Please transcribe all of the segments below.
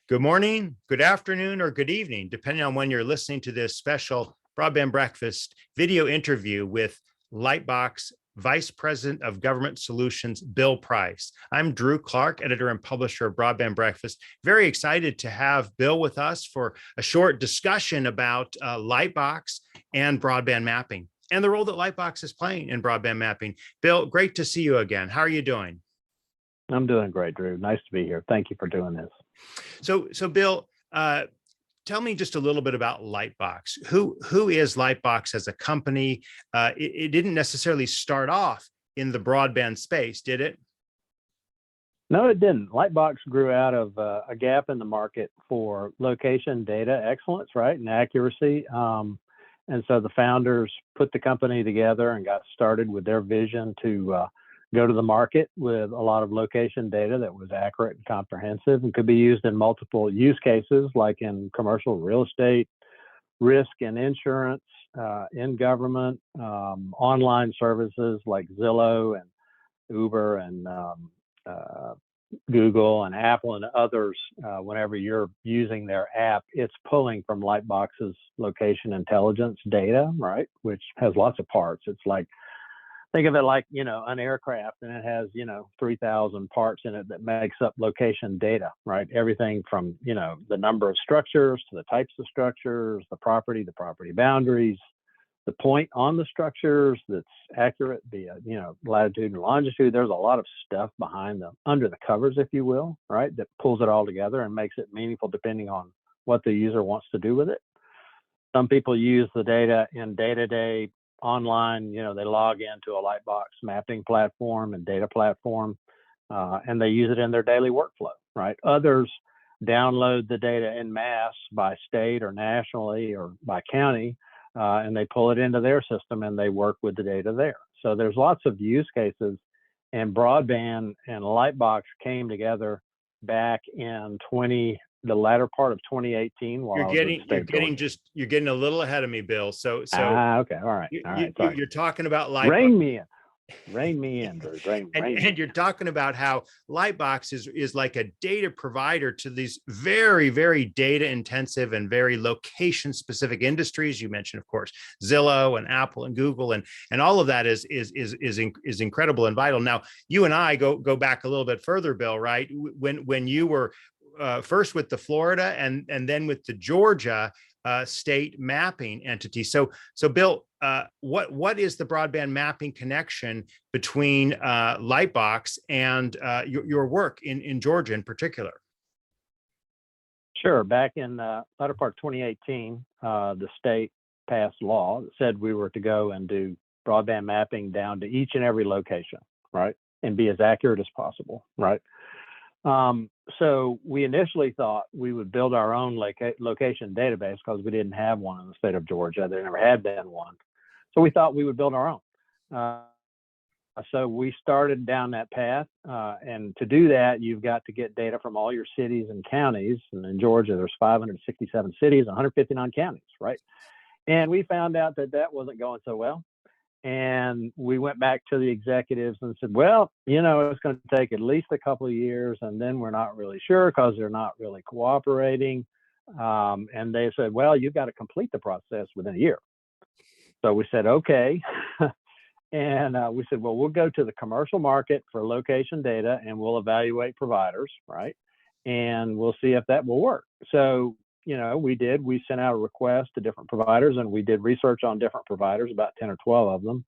Good morning, good afternoon, or good evening, depending on when you're listening to this special Broadband Breakfast video interview with LightBox Vice President of Government Solutions, Bill Price. I'm Drew Clark, editor and publisher of Broadband Breakfast. Very excited to have Bill with us for a short discussion about LightBox and broadband mapping and the role that LightBox is playing in broadband mapping. Bill, great to see you again. How are you doing? I'm doing great, Drew. Nice to be here. Thank you for doing this. So Bill, tell me just a little bit about LightBox. Who is LightBox as a company? It didn't necessarily start off in the broadband space, did it? No, it didn't. LightBox grew out of a gap in the market for location data excellence, right, and accuracy. And so the founders put the company together and got started with their vision to go to the market with a lot of location data that was accurate and comprehensive and could be used in multiple use cases, like in commercial real estate, risk and insurance, in government, online services like Zillow and Uber and Google and Apple and others. Whenever you're using their app, it's pulling from LightBox's location intelligence data, right, which has lots of parts. It's like, think of it like, an aircraft, and it has, 3,000 parts in it that makes up location data, right? Everything from, the number of structures to the types of structures, the property boundaries, the point on the structures that's accurate, the, latitude and longitude. There's a lot of stuff behind them, under the covers, if you will, right? That pulls it all together and makes it meaningful depending on what the user wants to do with it. Some people use the data in day-to-day online, they log into a LightBox mapping platform and data platform, and they use it in their daily workflow, right? Others download the data en masse by state or nationally or by county, and they pull it into their system and they work with the data there. So there's lots of use cases, and broadband and LightBox came together back in the latter part of 2018. While you're getting a little ahead of me, Bill. So okay, all right, you're talking about LightBox. Rein me in, Drew. And you're talking about how LightBox is like a data provider to these very, very data intensive and very location specific industries. You mentioned, of course, Zillow and Apple and Google, and all of that is incredible and vital. Now, you and I go back a little bit further, Bill, right? When you were first with the Florida and then with the Georgia state mapping entity. So Bill, what is the broadband mapping connection between LightBox and your work in Georgia in particular? Sure. Back in latter part of 2018, the state passed law that said we were to go and do broadband mapping down to each and every location, right, and be as accurate as possible, right? So we initially thought we would build our own location database because we didn't have one in the state of Georgia. There never had been one. So we thought we would build our own. So we started down that path. And to do that, you've got to get data from all your cities and counties. And in Georgia, there's 567 cities, 159 counties, right? And we found out that wasn't going so well. And we went back to the executives and said, well, it's going to take at least a couple of years, and then we're not really sure because they're not really cooperating. And they said, well, you've got to complete the process within a year. So we said, okay. And we said, well, we'll go to the commercial market for location data and we'll evaluate providers, right? And we'll see if that will work. So we did. We sent out a request to different providers, and we did research on different providers, about 10 or 12 of them.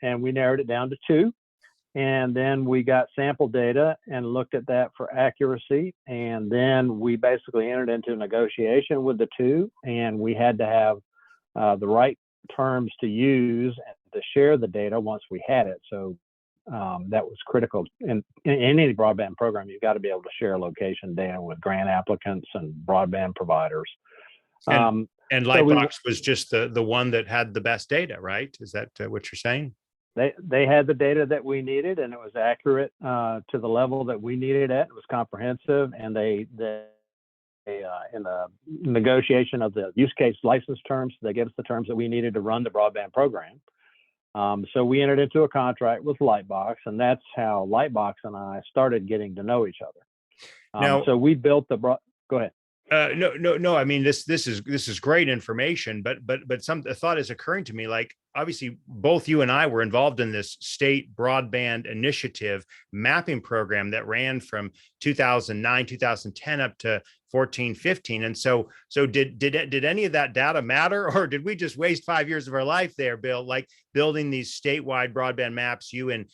And we narrowed it down to 2. And then we got sample data and looked at that for accuracy. And then we basically entered into a negotiation with the 2, and we had to have the right terms to use and to share the data once we had it. So that was critical. In any broadband program, you've got to be able to share location data with grant applicants and broadband providers. And LightBox was just the one that had the best data, right? Is that what you're saying? They had the data that we needed, and it was accurate to the level that we needed it. It was comprehensive, and they in the negotiation of the use case license terms, they gave us the terms that we needed to run the broadband program. So we entered into a contract with LightBox, and that's how LightBox and I started getting to know each other. Now, So we built go ahead. no. I mean, this is great information, but a thought is occurring to me. Like, obviously, both you and I were involved in this state broadband initiative mapping program that ran from 2009, 2010 up to 14, 15. And so did any of that data matter, or did we just waste 5 years of our life there, Bill? Like building these statewide broadband maps, you in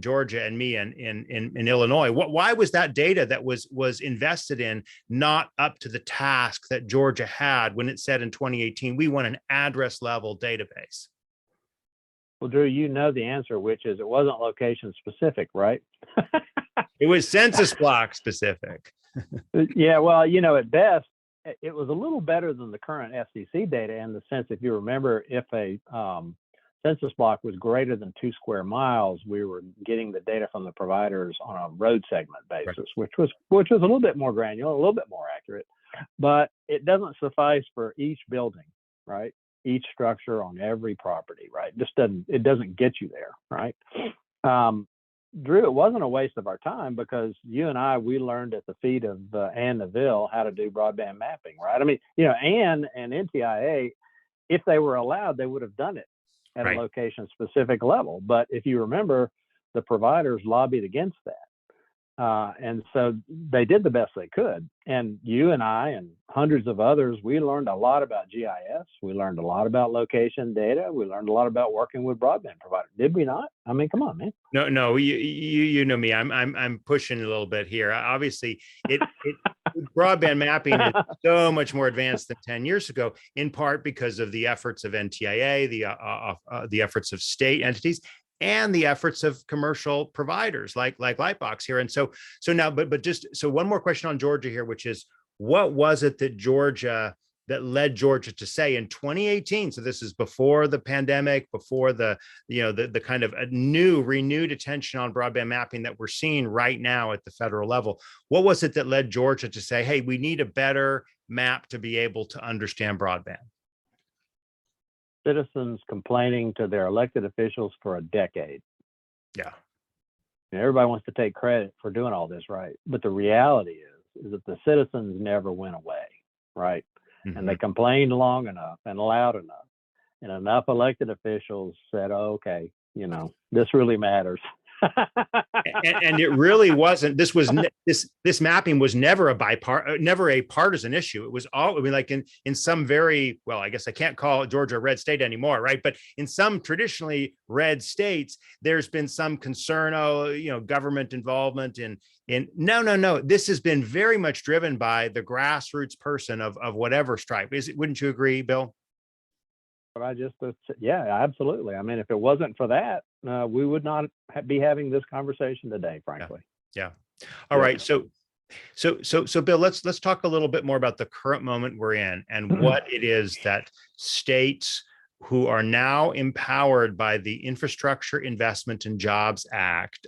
Georgia and me in Illinois. Why was that data that was invested in not up to the task that Georgia had when it said in 2018 we want an address level database? Well, Drew, you know the answer, which is it wasn't location specific, right? It was census block specific. Yeah, well, at best, it was a little better than the current FCC data in the sense, if you remember, if a census block was greater than 2 square miles, we were getting the data from the providers on a road segment basis, right, which was a little bit more granular, a little bit more accurate, but it doesn't suffice for each building, right? Each structure on every property, right? It doesn't get you there, right? Drew, it wasn't a waste of our time because you and I, we learned at the feet of Ann Neville how to do broadband mapping, right? I mean, Ann and NTIA, if they were allowed, they would have done it at a location specific level. But if you remember, the providers lobbied against that. And so they did the best they could. And you and I and hundreds of others, we learned a lot about GIS. We learned a lot about location data. We learned a lot about working with broadband providers. Did we not? I mean, come on, man. No, you know me. I'm pushing a little bit here. Obviously, broadband mapping is so much more advanced than 10 years ago, in part because of the efforts of NTIA, the efforts of state entities, and the efforts of commercial providers like LightBox here. And so now, but just so one more question on Georgia here, which is, what was it that led Georgia to say in 2018? So this is before the pandemic, before the kind of a renewed attention on broadband mapping that we're seeing right now at the federal level. What was it that led Georgia to say, hey, we need a better map to be able to understand broadband? Citizens complaining to their elected officials for a decade. Yeah. And everybody wants to take credit for doing all this, right? But the reality is that the citizens never went away, right? Mm-hmm. And they complained long enough and loud enough, and enough elected officials said, oh, okay, this really matters. and it really wasn't. This mapping was never a partisan issue. It was all, I mean, like in some very, well, I guess I can't call Georgia a red state anymore, right? But in some traditionally red states, there's been some concern, government involvement in no. This has been very much driven by the grassroots person of whatever stripe. Wouldn't you agree, Bill? But yeah, absolutely. I mean, if it wasn't for that, we would not be having this conversation today, frankly. Yeah. All right. So Bill, let's talk a little bit more about the current moment we're in and what it is that states who are now empowered by the Infrastructure Investment and Jobs Act,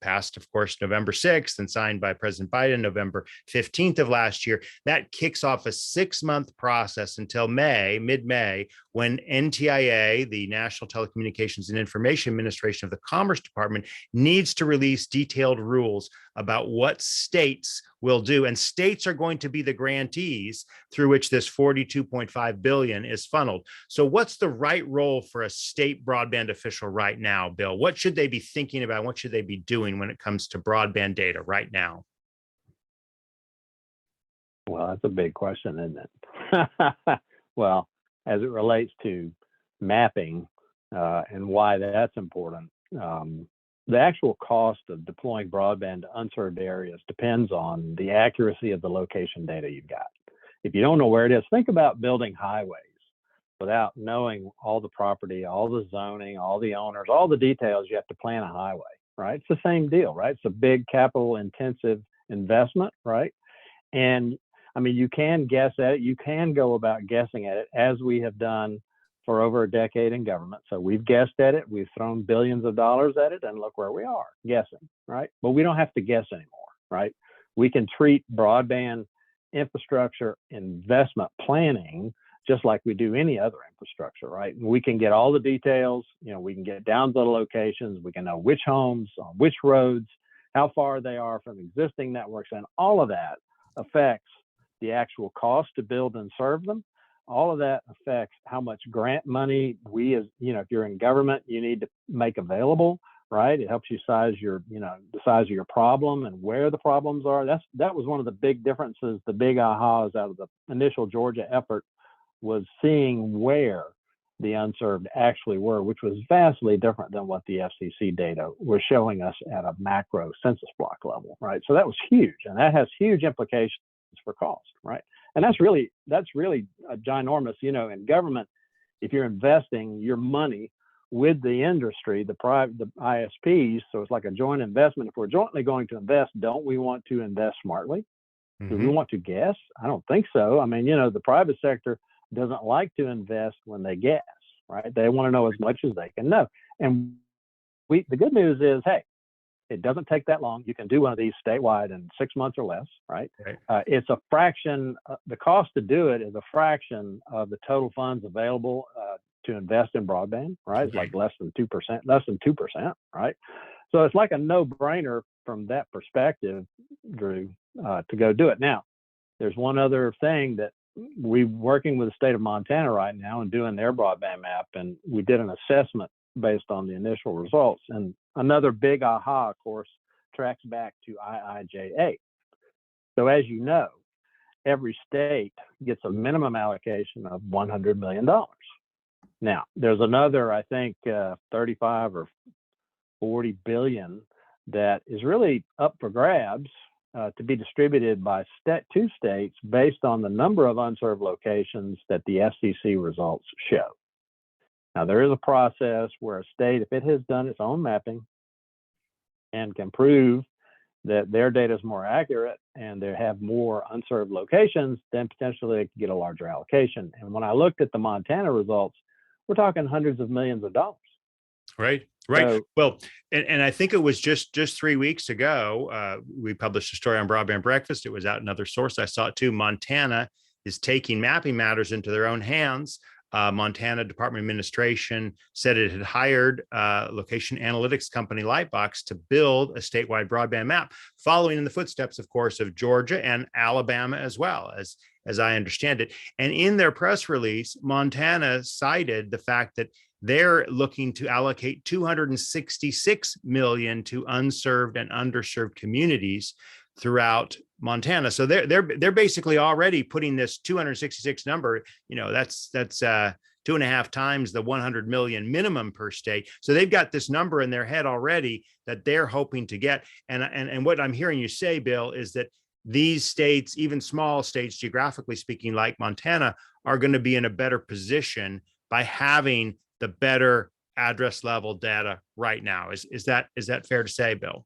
passed, of course, November 6th and signed by President Biden November 15th of last year. That kicks off a 6-month process until mid-May, when NTIA, the National Telecommunications and Information Administration of the Commerce Department, needs to release detailed rules about what states will do. And states are going to be the grantees through which this $42.5 billion is funneled. So what's the right role for a state broadband official right now, Bill? What should they be thinking about? What should they be doing when it comes to broadband data right now? Well, that's a big question, isn't it? Well, as it relates to mapping and why that's important, the actual cost of deploying broadband to unserved areas depends on the accuracy of the location data you've got. If you don't know where it is, think about building highways without knowing all the property, all the zoning, all the owners, all the details. You have to plan a highway, right? It's the same deal, right? It's a big capital intensive investment, right? And I mean, you can guess at it. You can go about guessing at it, as we have done for over a decade in government. So we've guessed at it. We've thrown billions of dollars at it, and look where we are, guessing, right? But we don't have to guess anymore, right? We can treat broadband infrastructure investment planning just like we do any other infrastructure, right? And we can get all the details. We can get down to the locations. We can know which homes on which roads how far they are from existing networks, and all of that affects the actual cost to build and serve them. All of that affects how much grant money we, as if you're in government, you need to make available, right? It helps you size your, the size of your problem and where the problems are. That was one of the big differences, the big ahas out of the initial Georgia effort, was seeing where the unserved actually were, which was vastly different than what the FCC data was showing us at a macro census block level, right? So that was huge, and that has huge implications for cost, right? And that's really a ginormous, in government, if you're investing your money with the industry, the ISPs, so it's like a joint investment. If we're jointly going to invest, don't we want to invest smartly? Do we want to guess? I don't think so. I mean, the private sector doesn't like to invest when they guess, right? They want to know as much as they can know. And the good news is, hey, it doesn't take that long. You can do one of these statewide in 6 months or less, right? It's a fraction. The cost to do it is a fraction of the total funds available to invest in broadband, right? It's like less than 2%, right? So it's like a no-brainer from that perspective, Drew, to go do it. Now, there's one other thing that we're working with the state of Montana right now and doing their broadband map, and we did an assessment based on the initial results. And another big aha, of course, tracks back to IIJA. So as you know, every state gets a minimum allocation of $100 million. Now, there's another, I think, 35 or 40 billion that is really up for grabs to be distributed by two states based on the number of unserved locations that the FCC results show. Now, there is a process where a state, if it has done its own mapping and can prove that their data is more accurate and they have more unserved locations, then potentially they could get a larger allocation. And when I looked at the Montana results, we're talking hundreds of millions of dollars. Right. So, well, and I think it was just 3 weeks ago, we published a story on Broadband Breakfast. It was out in another source. I saw it too. Montana is taking mapping matters into their own hands. Montana Department of Administration said it had hired location analytics company LightBox to build a statewide broadband map, following in the footsteps, of course, of Georgia and Alabama as well, as I understand it. And in their press release, Montana cited the fact that they're looking to allocate $266 million to unserved and underserved communities throughout Montana. So they're basically already putting this 266 number, that's 2.5 times the 100 million minimum per state. So they've got this number in their head already that they're hoping to get. And what I'm hearing you say, Bill, is that these states, even small states, geographically speaking, like Montana, are going to be in a better position by having the better address level data right now. Is that fair to say, Bill?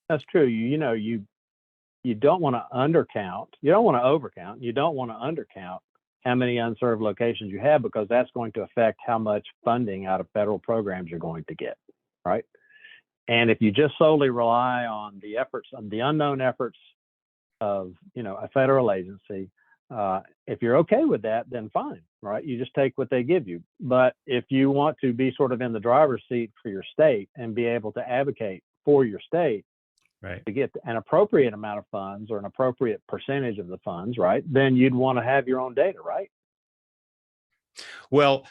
That's true. You don't want to undercount. You don't want to overcount. You don't want to undercount how many unserved locations you have, because that's going to affect how much funding out of federal programs you're going to get, right? And if you just solely rely on the efforts, on the unknown efforts of a federal agency, if you're okay with that, then fine, right? You just take what they give you. But if you want to be sort of in the driver's seat for your state and be able to advocate for your state, right, to get an appropriate amount of funds or an appropriate percentage of the funds, right, then you'd want to have your own data, right? Well,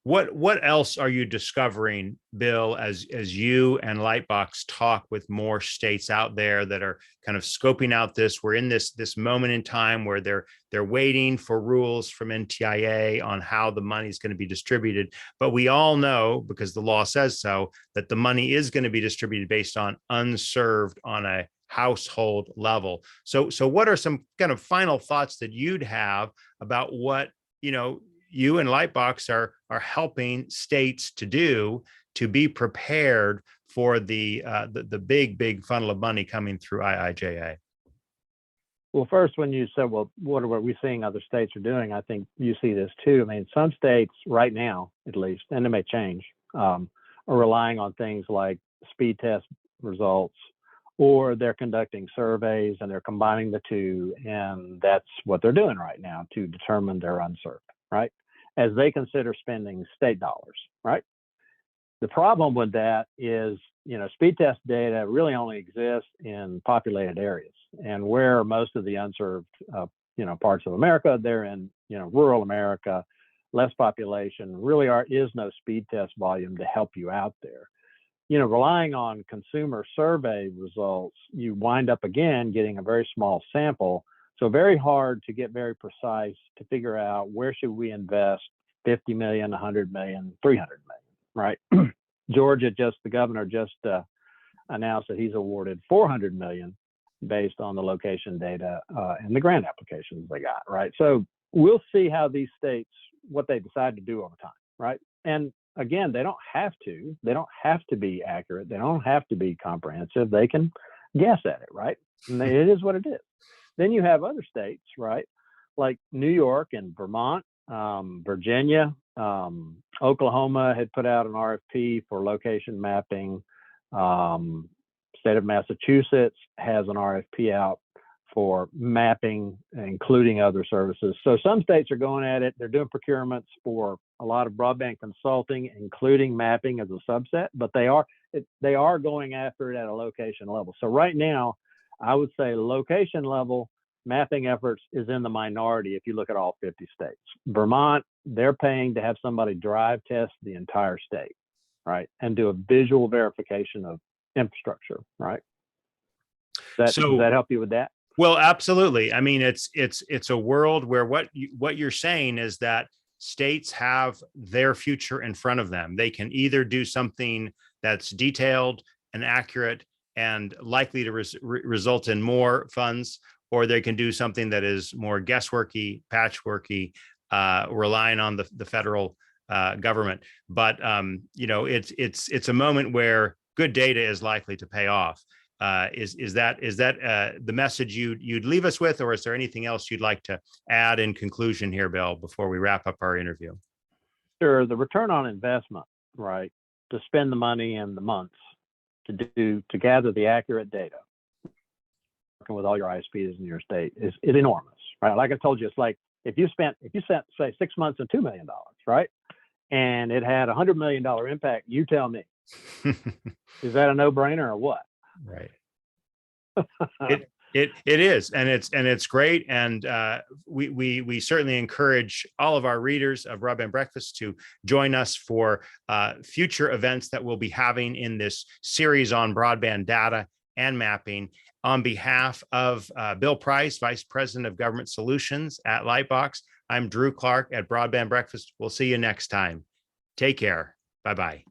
what else are you discovering, Bill, as you and LightBox talk with more states out there that are kind of scoping out this? We're in this moment in time where they're waiting for rules from NTIA on how the money is going to be distributed. But we all know, because the law says so, that the money is going to be distributed based on unserved on a household level. So what are some kind of final thoughts that you'd have about what, you and LightBox are helping states to do to be prepared for the big funnel of money coming through IIJA? Well, first, when you said, well, what are we seeing other states are doing? I think you see this too. I mean, some states right now, at least, and it may change, are relying on things like speed test results, or they're conducting surveys and they're combining the two, and that's what they're doing right now to determine their unserved, right? As they consider spending state dollars, right? The problem with that is, speed test data really only exists in populated areas, and where most of the unserved, parts of America, they're in, rural America, less population, really is no speed test volume to help you out there. Relying on consumer survey results, you wind up again getting a very small sample. So very hard to get very precise to figure out where should we invest 50 million, 100 million, 300 million, right? The governor just announced that he's awarded 400 million based on the location data and the grant applications they got, right? So we'll see how these states, what they decide to do over time, right? And again, they don't have to be accurate. They don't have to be comprehensive. They can guess at it, right? And it is what it is. Then you have other states, right? Like New York and Vermont, Virginia, Oklahoma had put out an RFP for location mapping. State of Massachusetts has an RFP out for mapping, including other services. So some states are going at it. They're doing procurements for a lot of broadband consulting, including mapping as a subset, but they are going after it at a location level. So right now, I would say location level mapping efforts is in the minority if you look at all 50 states. Vermont, they're paying to have somebody drive test the entire state, right? And do a visual verification of infrastructure, right? Does that help you with that? Well, absolutely. I mean, it's a world where what you're saying is that states have their future in front of them. They can either do something that's detailed and accurate and likely to result in more funds, or they can do something that is more guessworky, patchworky, relying on the federal government. But it's a moment where good data is likely to pay off. Is that the message you'd leave us with, or is there anything else you'd like to add in conclusion here, Bill, before we wrap up our interview? Sure. The return on investment, right, to spend the money and the months to gather the accurate data, working with all your ISPs in your state is enormous, right? Like I told you, it's like if you spent say 6 months and $2 million, right, and it had $100 million impact, you tell me, is that a no-brainer or what? Right. It is, and it's great, and we certainly encourage all of our readers of Broadband Breakfast to join us for future events that we'll be having in this series on broadband data and mapping. On behalf of Bill Price, Vice President of Government Solutions at LightBox, I'm Drew Clark at Broadband Breakfast. We'll see you next time. Take care. Bye-bye.